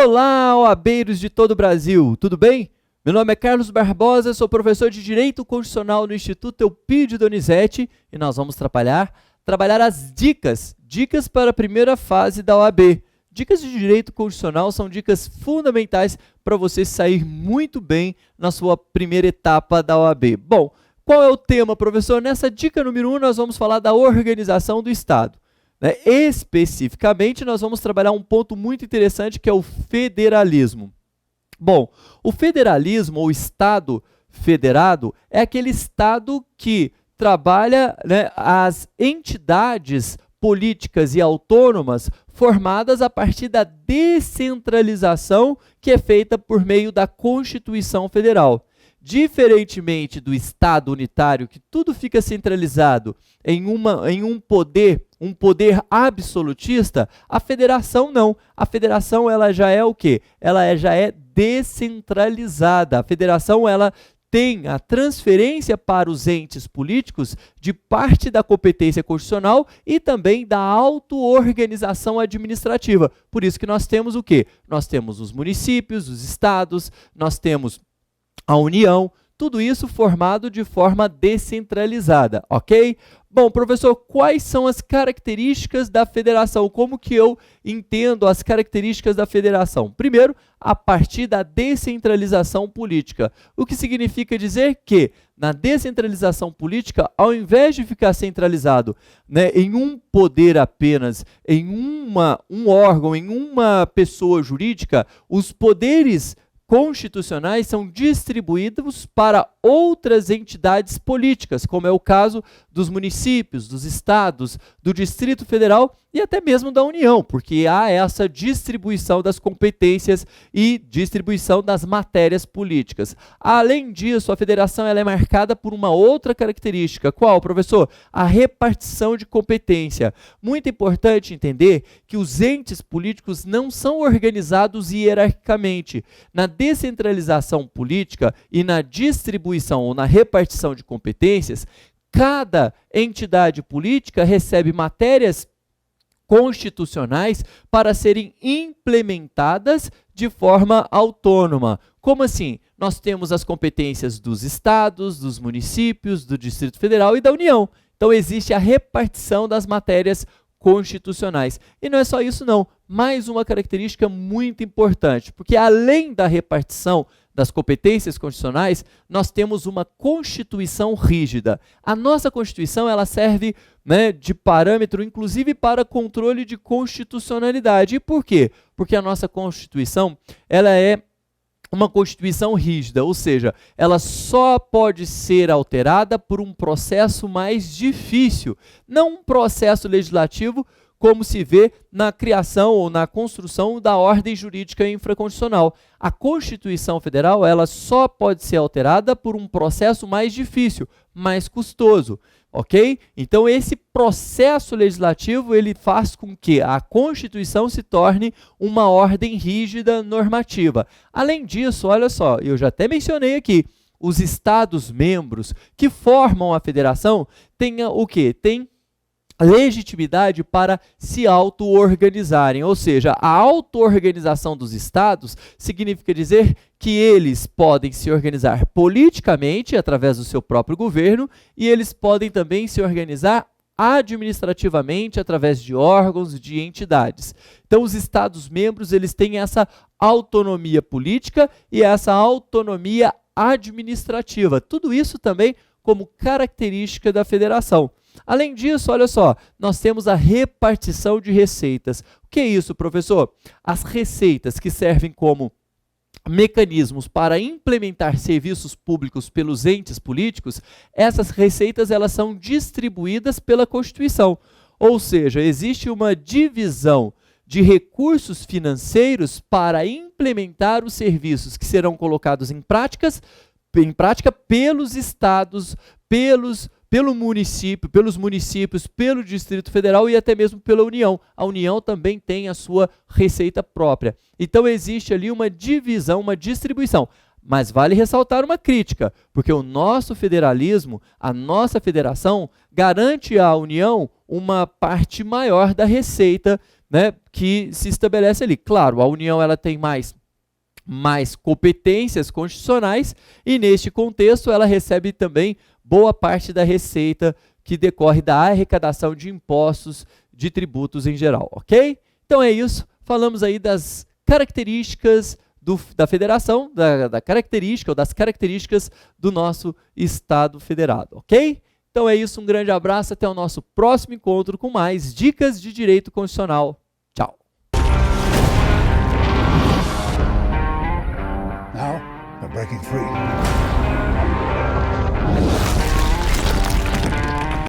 Olá, OABeiros de todo o Brasil, tudo bem? Meu nome é Carlos Barbosa, sou professor de Direito Constitucional no Instituto Eupídio Donizete e nós vamos trabalhar as dicas para a primeira fase da OAB. Dicas de Direito Constitucional são dicas fundamentais para você sair muito bem na sua primeira etapa da OAB. Bom, qual é o tema, professor? Nessa dica número 1, nós vamos falar da organização do Estado. Especificamente, nós vamos trabalhar um ponto muito interessante que é o federalismo. Bom, o federalismo ou Estado federado é aquele Estado que trabalha as entidades políticas e autônomas formadas a partir da descentralização que é feita por meio da Constituição Federal. Diferentemente do Estado unitário, que tudo fica centralizado em um poder absolutista, a federação não. A federação ela já é o quê? Ela já é descentralizada. A federação ela tem a transferência para os entes políticos de parte da competência constitucional e também da auto-organização administrativa. Por isso que nós temos o quê? Nós temos os municípios, os estados, nós temos a União, tudo isso formado de forma descentralizada, ok? Bom, professor, quais são as características da federação? Como que eu entendo as características da federação? Primeiro, a partir da descentralização política, o que significa dizer na descentralização política, ao invés de ficar centralizado em um poder apenas, em um órgão, em uma pessoa jurídica, os poderes constitucionais são distribuídos para outras entidades políticas, como é o caso dos municípios, dos estados, do Distrito Federal e até mesmo da União, porque há essa distribuição das competências e distribuição das matérias políticas. Além disso, a federação ela é marcada por uma outra característica. Qual, professor? A repartição de competência. Muito importante entender que os entes políticos não são organizados hierarquicamente. Na descentralização política e na distribuição ou na repartição de competências, cada entidade política recebe matérias constitucionais para serem implementadas de forma autônoma. Como assim? Nós temos as competências dos estados, dos municípios, do Distrito Federal e da União. Então, existe a repartição das matérias constitucionais. E não é só isso não, mais uma característica muito importante, porque além da repartição das competências constitucionais, nós temos uma Constituição rígida. A nossa Constituição ela serve de parâmetro, inclusive para controle de constitucionalidade. E por quê? Porque a nossa Constituição ela é uma Constituição rígida, ou seja, ela só pode ser alterada por um processo mais difícil, não um processo legislativo como se vê na criação ou na construção da ordem jurídica infraconstitucional. A Constituição Federal ela só pode ser alterada por um processo mais difícil, mais custoso, ok? Então, esse processo legislativo ele faz com que a Constituição se torne uma ordem rígida normativa. Além disso, olha só, eu já até mencionei aqui, os Estados-membros que formam a federação têm o quê? Tem legitimidade para se auto-organizarem, ou seja, a auto-organização dos estados significa dizer que eles podem se organizar politicamente através do seu próprio governo e eles podem também se organizar administrativamente através de órgãos, de entidades. Então, os Estados-membros eles têm essa autonomia política e essa autonomia administrativa. Tudo isso também como característica da federação. Além disso, olha só, nós temos a repartição de receitas. O que é isso, professor? As receitas que servem como mecanismos para implementar serviços públicos pelos entes políticos, essas receitas elas são distribuídas pela Constituição. Ou seja, existe uma divisão de recursos financeiros para implementar os serviços que serão colocados em prática pelos estados, pelos municípios, pelo Distrito Federal e até mesmo pela União. A União também tem a sua receita própria. Então, existe ali uma divisão, uma distribuição. Mas vale ressaltar uma crítica, porque o nosso federalismo, a nossa federação, garante à União uma parte maior da receita né, que se estabelece ali. Claro, a União ela tem mais competências constitucionais e, neste contexto, ela recebe também boa parte da receita que decorre da arrecadação de impostos, de tributos em geral, ok? Então é isso, falamos aí das características da federação, da característica ou das características do nosso Estado federado, ok? Então é isso, um grande abraço, até o nosso próximo encontro com mais dicas de direito constitucional. Tchau! Now, we're breaking free.